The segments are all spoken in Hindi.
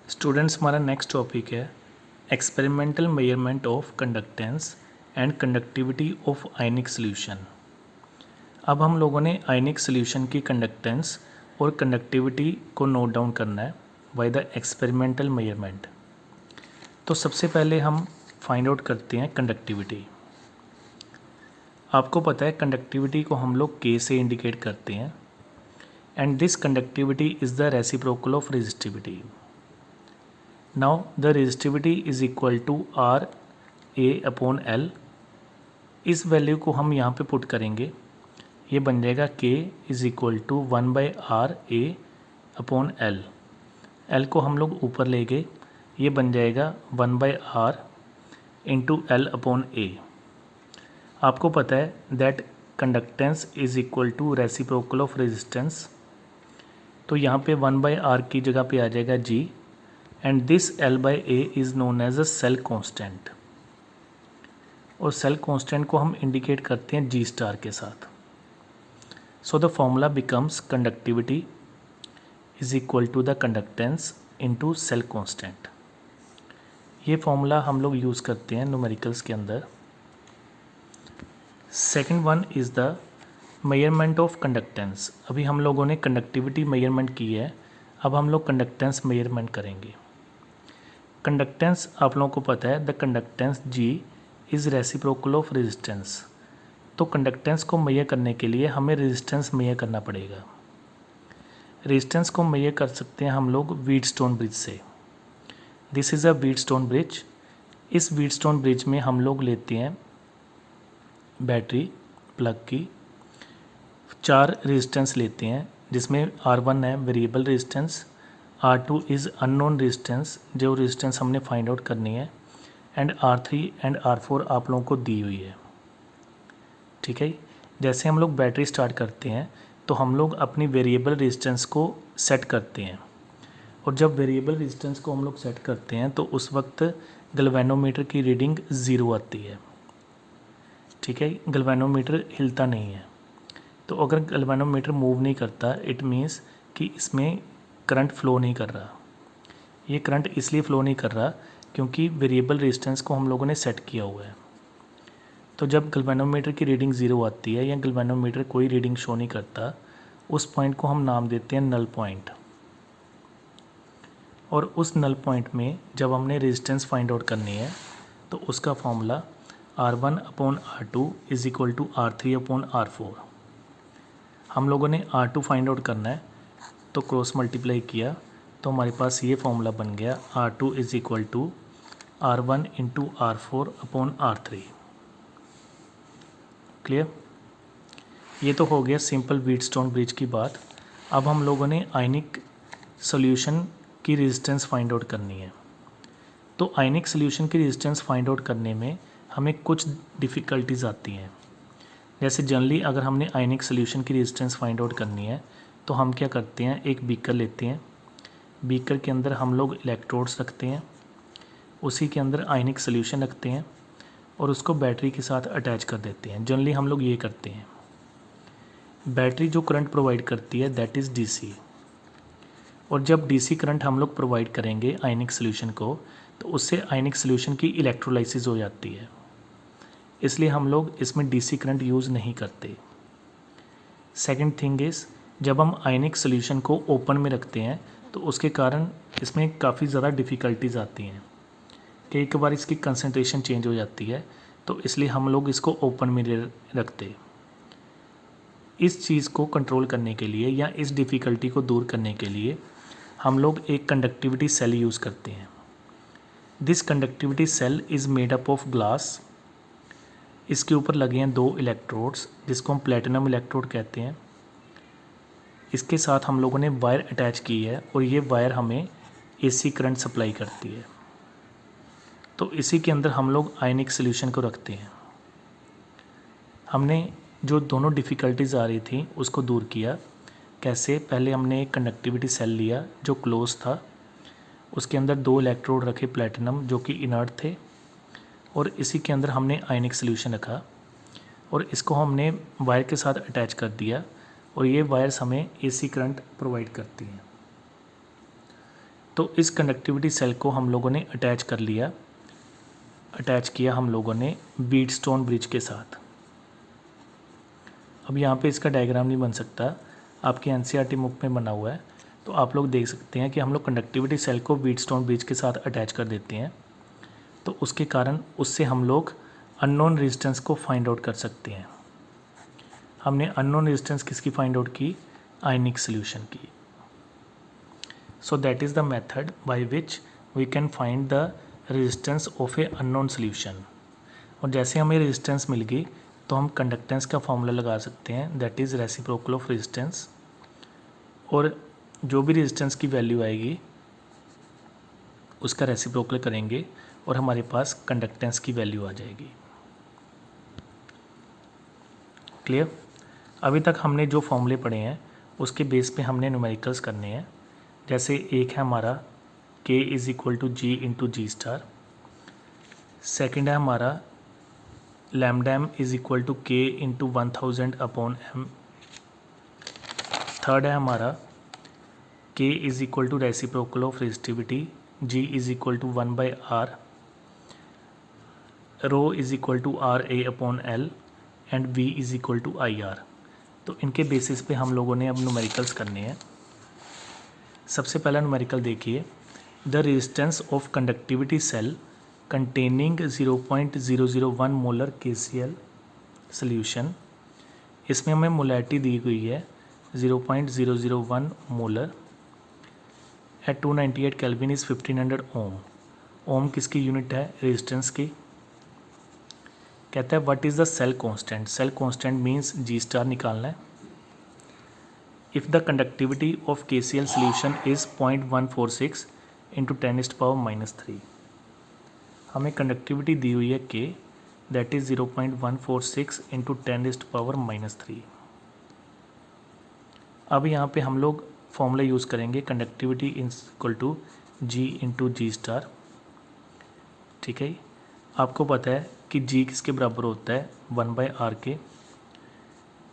स्टूडेंट्स हमारा नेक्स्ट टॉपिक है experimental measurement of conductance and conductivity of ionic solution. अब हम लोगों ने आयनिक सॉल्यूशन की कंडक्टेंस और कंडक्टिविटी को नोट डाउन करना है बाय द एक्सपेरिमेंटल मेजरमेंट। तो सबसे पहले हम फाइंड आउट करते हैं कंडक्टिविटी। आपको पता है कंडक्टिविटी को हम लोग K से इंडिकेट करते हैं and this conductivity is the reciprocal of resistivity. Now the resistivity is equal to R A upon L। इस वैल्यू को हम यहाँ पे पुट करेंगे, ये बन जाएगा K is equal to 1/R A upon L। L को हम लोग ऊपर ले गए, ये बन जाएगा 1/R into L upon A। आपको पता है that conductance is equal to reciprocal of resistance, तो यहाँ पे 1/R की जगह पे आ जाएगा G and this L/A is known as a cell constant. और सेल कांस्टेंट को हम इंडिकेट करते हैं G* के साथ। So the formula becomes conductivity is equal to the conductance into cell constant. ये फॉर्मूला हम लोग यूज़ करते हैं न्यूमेरिकल्स के अंदर। Second one is the measurement of conductance. अभी हम लोगों ने कंडक्टिविटी मेजरमेंट की है, अब हम लोग कंडक्टेंस मेजरमेंट करेंगे। कंडक्टेंस आप लोगों को पता है the conductance G is reciprocal of resistance. तो कंडक्टेंस को मेजर करने के लिए हमें रेजिस्टेंस मेजर करना पड़ेगा। रेजिस्टेंस को मेजर कर सकते हैं हम लोग व्हीटस्टोन ब्रिज से। This is a Wheatstone bridge. इस व्हीटस्टोन ब्रिज में हम लोग लेते हैं बैटरी प्लग की 4 रेजिस्टेंस लेते हैं, जिसमें R1 है variable resistance, R2 is unknown resistance जो रेजिस्टेंस हमने फाइंड आउट करनी है, एंड R3 एंड R4 आप लोगों को दी हुई है। ठीक है, जैसे हम लोग बैटरी स्टार्ट करते हैं तो हम लोग अपनी वेरिएबल रेजिस्टेंस को सेट करते हैं, और जब वेरिएबल रेजिस्टेंस को हम लोग सेट करते हैं तो उस वक्त गैल्वेनोमीटर की रीडिंग 0 आती है। ठीक है, गैल्वेनोमीटर हिलता नहीं है। तो अगर गैल्वेनोमीटर मूव नहीं करता इट मीन्स कि इसमें करंट फ्लो नहीं कर रहा। ये करंट इसलिए फ़्लो नहीं कर रहा क्योंकि वेरिएबल रेजिस्टेंस को हम लोगों ने सेट किया हुआ है। तो जब गैल्वेनोमीटर की रीडिंग 0 आती है या गैल्वेनोमीटर कोई रीडिंग शो नहीं करता, उस पॉइंट को हम नाम देते हैं नल पॉइंट। और उस नल पॉइंट में जब हमने रेजिस्टेंस फाइंड आउट करनी है तो उसका formula R1 upon R2 is equal to R3 upon R4। हम लोगों ने R2 फाइंड आउट करना है, तो क्रॉस मल्टीप्लाई किया तो हमारे पास ये फॉर्मूला बन गया R2 is equal to R1 into R4 upon R3। Clear? ये तो हो गया सिंपल व्हीटस्टोन ब्रिज की बात। अब हम लोगों ने आयनिक सॉल्यूशन की रेजिस्टेंस फाइंड आउट करनी है। तो आयनिक सॉल्यूशन की रेजिस्टेंस फाइंड आउट करने में हमें कुछ डिफ़िकल्टीज़ आती हैं। जैसे जनरली अगर हमने आयनिक सॉल्यूशन की रेजिस्टेंस फाइंड आउट करनी है तो हम क्या करते हैं, एक बीकर लेते हैं, बीकर के अंदर हम लोग इलेक्ट्रोड्स रखते हैं, उसी के अंदर आयनिक सॉल्यूशन रखते हैं और उसको बैटरी के साथ अटैच कर देते हैं। जनरली हम लोग ये करते हैं। बैटरी जो करंट प्रोवाइड करती है दैट इज़ DC, और जब DC करंट हम लोग प्रोवाइड करेंगे आयनिक सॉल्यूशन को तो उससे आयनिक सॉल्यूशन की इलेक्ट्रोलाइसिस हो जाती है, इसलिए हम लोग इसमें DC करंट यूज़ नहीं करते। सेकेंड थिंग इज़ जब हम आयनिक सॉल्यूशन को ओपन में रखते हैं तो उसके कारण इसमें काफ़ी ज़्यादा डिफ़िकल्टीज़ आती हैं कि एक बार इसकी कंसंट्रेशन चेंज हो जाती है, तो इसलिए हम लोग इसको ओपन में रखते। इस चीज़ को कंट्रोल करने के लिए या इस डिफ़िकल्टी को दूर करने के लिए हम लोग एक कंडक्टिविटी सेल यूज़ करते हैं। This conductivity cell is made up of glass. इसके ऊपर लगे हैं 2 इलेक्ट्रोड्स जिसको हम प्लेटिनम इलेक्ट्रोड कहते हैं। इसके साथ हम लोगों ने वायर अटैच की है और ये वायर हमें AC करंट सप्लाई करती है। तो इसी के अंदर हम लोग आयनिक सॉल्यूशन को रखते हैं। हमने जो दोनों डिफ़िकल्टीज़ आ रही थी उसको दूर किया। कैसे? पहले हमने एक कंडक्टिविटी सेल लिया जो क्लोज था, उसके अंदर 2 इलेक्ट्रोड रखे प्लेटिनम जो कि इनर्ट थे, और इसी के अंदर हमने आयनिक सॉल्यूशन रखा और इसको हमने वायर के साथ अटैच कर दिया, और ये वायर्स हमें AC करंट प्रोवाइड करती हैं। तो इस कंडक्टिविटी सेल को हम लोगों ने अटैच किया हम लोगों ने बीटस्टोन ब्रिज के साथ। अब यहाँ पे इसका डायग्राम नहीं बन सकता, आपके एनसीईआरटी बुक में बना हुआ है, तो आप लोग देख सकते हैं कि हम लोग कंडक्टिविटी सेल को बीटस्टोन ब्रिज के साथ अटैच कर देते हैं, तो उसके कारण उससे हम लोग अननोन रेजिस्टेंस को फाइंड आउट कर सकते हैं। हमने अननोन रेजिस्टेंस किसकी फाइंड आउट की? आयनिक सोल्यूशन की। So that is the method by which we can find the resistance of a unknown solution. और जैसे हमें रेजिस्टेंस मिल गई तो हम कंडक्टेंस का फॉर्मूला लगा सकते हैं, that is reciprocal of resistance, और जो भी रेजिस्टेंस की वैल्यू आएगी उसका रेसिप्रोकल करेंगे और हमारे पास कंडक्टेंस की वैल्यू आ जाएगी। क्लियर? अभी तक हमने जो फॉर्मूले पढ़े हैं उसके बेस पे हमने न्यूमेरिकल्स करने हैं। जैसे एक है हमारा K is equal to G into G star, second है हमारा lambda M is equal to K into 1000 upon M, third है हमारा K is equal to reciprocal of resistivity, G is equal to 1/R, rho is equal to RA upon L and V is equal to IR। तो इनके बेसिस पे हम लोगों ने अब न्यूमेरिकल्स करने हैं। सबसे पहला न्यूमेरिकल देखिए, the resistance of conductivity cell containing 0.001 molar KCl solution. इसमें हमें मोलैरिटी दी गई है 0.001 molar at 298 kelvin is 1500 ohm. Ohm किसकी यूनिट है? रेजिस्टेंस की। कहता है what is the cell constant? Cell constant means G star निकालना है। If the conductivity of KCl solution is 0.146 into 10⁻³ हमें कंडक्टिविटी दी हुई है K, दैट इज़ 0.146 इंटू 10⁻³ अब यहाँ पे हम लोग फॉर्मूला यूज़ करेंगे, conductivity is equal to G into G star. ठीक है, आपको पता है कि G किसके बराबर होता है? 1/R के।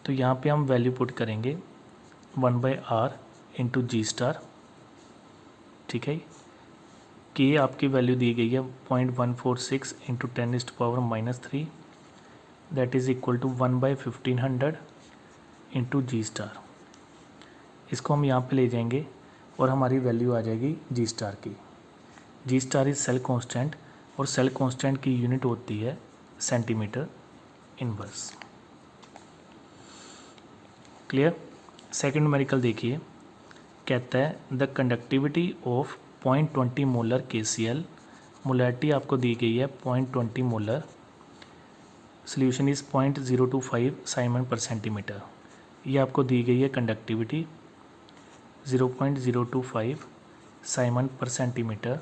तो यहाँ पे हम वैल्यू पुट करेंगे 1/R इंटू जी स्टार। ठीक है, K आपकी वैल्यू दी गई है 0.146 into 10⁻³ that is equal to 1/1500 into G star. इसको हम यहाँ पे ले जाएंगे और हमारी वैल्यू आ जाएगी जी स्टार की। जी स्टार इज़ सेल कांस्टेंट और सेल कांस्टेंट की यूनिट होती है centimetre inverse. Clear? Second numerical देखिए, कहता है the conductivity of 0.20 molar KCl, molarity आपको दी गई है 0.20 मोलर, सोल्यूशन इज़ 0.025 साइमन पर सेंटीमीटर। ये आपको दी गई है कंडक्टिविटी 0.025 साइमन पर सेंटीमीटर।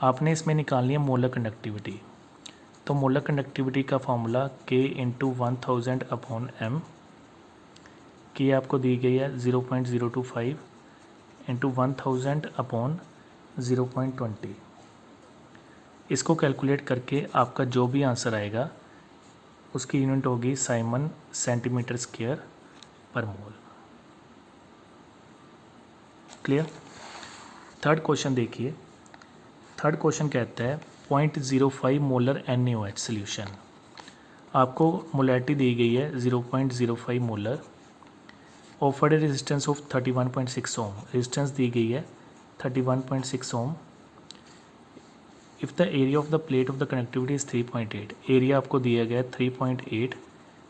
आपने इसमें निकालनी है मोलर कंडक्टिविटी। तो मोलर कंडक्टिविटी का formula K into 1000 upon M। K आपको दी गई है 0.025 इंटू 1000 अपॉन 0.20। इसको कैलकुलेट करके आपका जो भी आंसर आएगा उसकी यूनिट होगी Simon centimetre square per mole. Clear? Third question देखिए, थर्ड क्वेश्चन कहता है 0.05 मोलर NaOH सोल्यूशन। आपको मोलैरिटी दी गई है 0.05 molar, offered resistance of 31.6 ohm, resistance दी गई है 31.6 ohm. If the area of the plate of the connectivity is 3.8, area आपको दिया गया है 3.8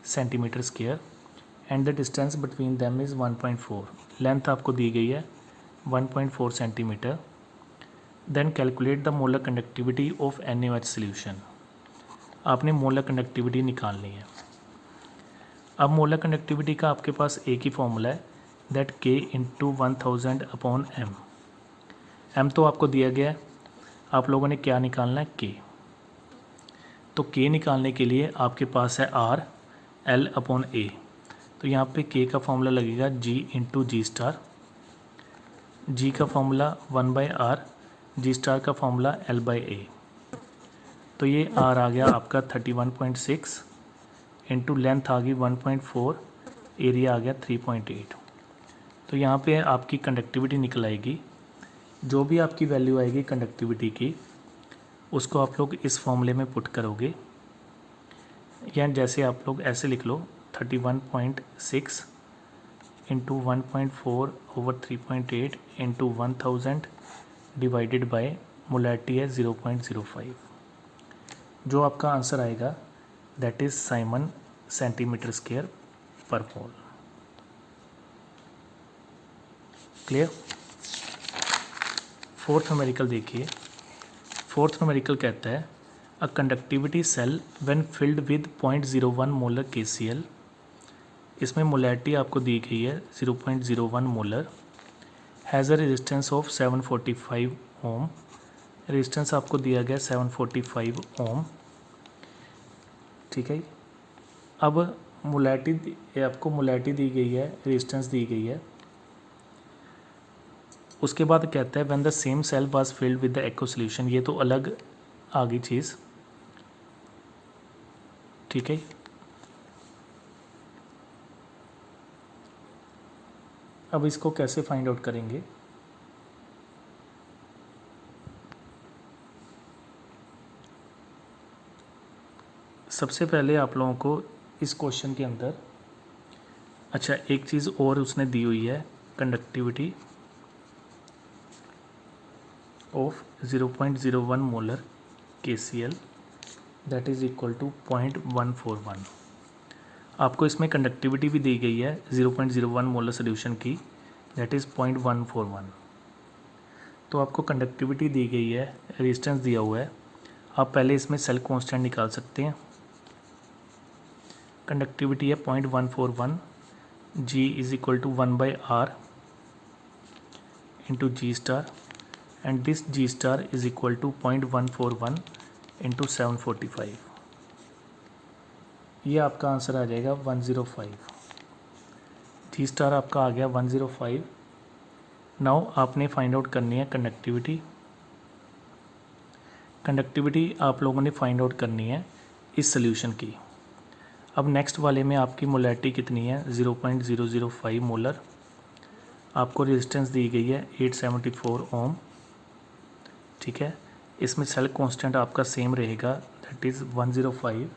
centimetre square and the distance between them is 1.4, length आपको दी गई है 1.4 centimetre. Then calculate the molar conductivity of NaOH solution. आपने मोलर कंडक्टिविटी निकालनी है। अब मोलर कंडक्टिविटी का आपके पास एक ही फॉर्मूला है, that K into 1000 upon M। M तो आपको दिया गया है, आप लोगों ने क्या निकालना है? K। तो K निकालने के लिए आपके पास है R L अपॉन A। तो यहाँ पे K का फॉर्मूला लगेगा G into G star, G का फॉर्मूला 1/R, जी स्टार का फॉर्मूला L/A। तो ये R आ गया आपका 31.6 इंटू लेंथ आ गई 1.4, एरिया आ गया 3.8। तो यहाँ पे आपकी कंडक्टिविटी निकल आएगी जो भी आपकी वैल्यू आएगी कंडक्टिविटी की उसको आप लोग इस फॉर्मूले में पुट करोगे, या जैसे आप लोग ऐसे लिख लो 31.6 into 1.4 over 3.8 into 1000 divided by molarity है 0.05। जो आपका आंसर आएगा that is siemens centimetre square per mole. Clear. Fourth numerical देखिए। फोर्थ न्यूमेरिकल कहता है a conductivity cell when filled with 0.01 molar KCl। इसमें मोलैरिटी आपको दी गई है 0.01 molar, has a resistance of 745 ohm. Resistance आपको दिया गया 745 ओम। ठीक है। अब मोलैरिटी आपको मोलैरिटी दी गई है, रेजिस्टेंस दी गई है। उसके बाद कहता है when the same cell was filled with the aqua solution. ये तो अलग आ गई चीज़। ठीक है। अब इसको कैसे फाइंड आउट करेंगे। सबसे पहले आप लोगों को इस क्वेश्चन के अंदर अच्छा एक चीज़ और उसने दी हुई है, conductivity of 0.01 molar KCl that is equal to 0.141। आपको इसमें कंडक्टिविटी भी दी गई है 0.01 मोलर सोल्यूशन की, दैट इज़ 0.141। तो आपको कंडक्टिविटी दी गई है, रेजिस्टेंस दिया हुआ है। आप पहले इसमें सेल कांस्टेंट निकाल सकते हैं। कंडक्टिविटी है 0.141, G is equal to 1/R into G star, and this G star is equal to 0.141 into 745। ये आपका आंसर आ जाएगा 105। G स्टार आपका आ गया 105। नाउ आपने फाइंड आउट करनी है कंडक्टिविटी। कंडक्टिविटी आप लोगों ने फाइंड आउट करनी है इस सोल्यूशन की। अब नेक्स्ट वाले में आपकी मोलैरिटी कितनी है 0.005 मोलर। आपको रेजिस्टेंस दी गई है 874 ओम। ठीक है। इसमें सेल कांस्टेंट आपका सेम रहेगा, दैट इज़ 105।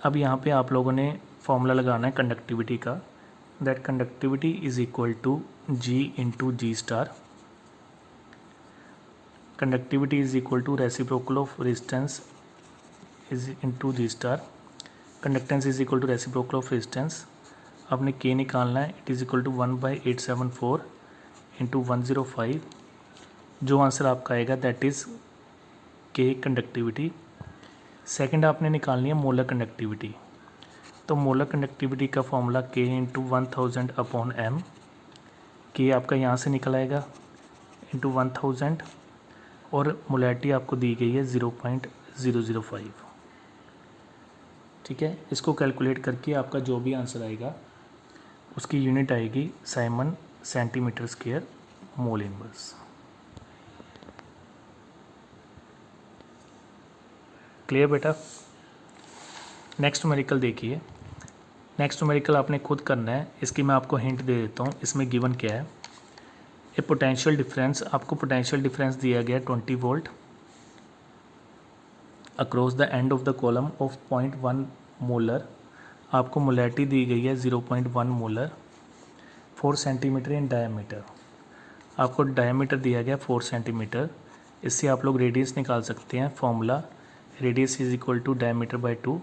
अब यहाँ पे आप लोगों ने फॉर्मूला लगाना है कंडक्टिविटी का, that conductivity is equal to G into G star. Conductivity is equal to reciprocal of resistance is into G star. Conductance is equal to reciprocal of resistance. आपने K निकालना है, it is equal to 1/874 into 105। जो आंसर आपका आएगा that is K conductivity. Second आपने निकालनी है मोलर कंडक्टिविटी। तो मोलर कंडक्टिविटी का formula K into 1000/m। K आपका यहाँ से निकल आएगा इंटू 1000, और मोलैरिटी आपको दी गई है 0.005। ठीक है। इसको कैलकुलेट करके आपका जो भी आंसर आएगा उसकी यूनिट आएगी Simon centimetre square mole inverse. Clear बेटा। नेक्स्ट न्यूमेरिकल देखिए। नेक्स्ट न्यूमेरिकल आपने खुद करना है, इसकी मैं आपको हिंट दे देता हूँ। इसमें गिवन क्या है, ए पोटेंशियल डिफरेंस। आपको पोटेंशियल डिफरेंस दिया गया 20 volt across the end of the column of 0.1 molar. आपको मोलैरिटी दी गई है 0.1 मोलर, 4 सेंटीमीटर इन डायमीटर। आपको डायमीटर दिया गया 4 सेंटीमीटर। इससे आप लोग रेडियस निकाल सकते हैं। Formula radius is equal to diameter by 2,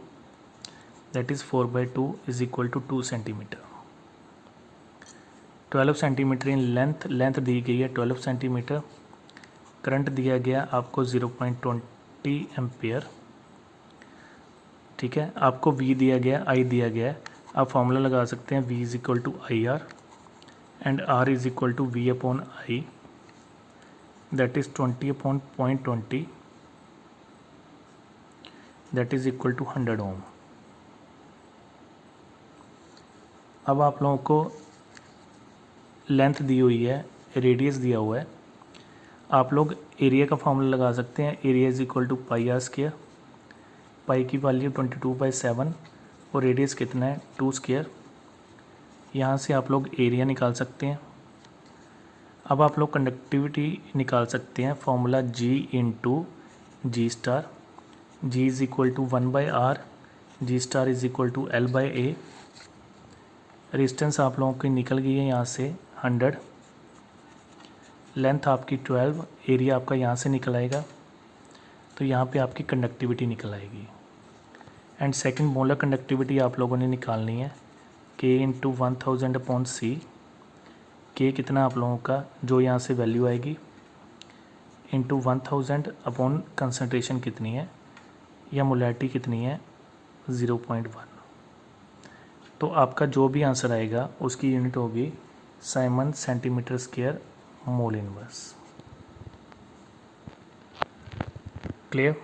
that is 4/2 is equal to 2 centimetre. 12 centimetre in length. Length दी गई है 12 सेंटीमीटर। करंट दिया गया आपको 0.20 एम्पियर। ठीक है। आपको V दिया गया, I दिया गया है। आप फॉर्मूला लगा सकते हैं V is equal to IR and R is equal to V/I, that is 20/0.20, that is equal to 100 ohm. अब आप लोगों को लेंथ दी हुई है, रेडियस दिया हुआ है। आप लोग एरिया का फॉर्मूला लगा सकते हैं। Area is equal to πr²। Pi की वैल्यू 22/7 और रेडियस कितना है 2 स्क्वायर। यहाँ से आप लोग एरिया निकाल सकते हैं। अब आप लोग कंडक्टिविटी निकाल सकते हैं, formula G into G star, G is equal to 1/r, G star is equal to L/A। Resistance आप लोगों की निकल गई है यहाँ से 100, लेंथ आपकी 12, एरिया आपका यहाँ से निकल आएगा, तो यहाँ पे आपकी कंडक्टिविटी निकल आएगी। एंड सेकंड मोलर कंडक्टिविटी आप लोगों ने निकालनी है, K into 1000 upon C। K कितना आप लोगों का, जो यहाँ से वैल्यू आएगी, इंटू 1000 अपॉन कंसनट्रेशन कितनी है या मोलैरिटी कितनी है, 0.1। तो आपका जो भी आंसर आएगा उसकी यूनिट होगी Simon centimetre square mole inverse. Clear?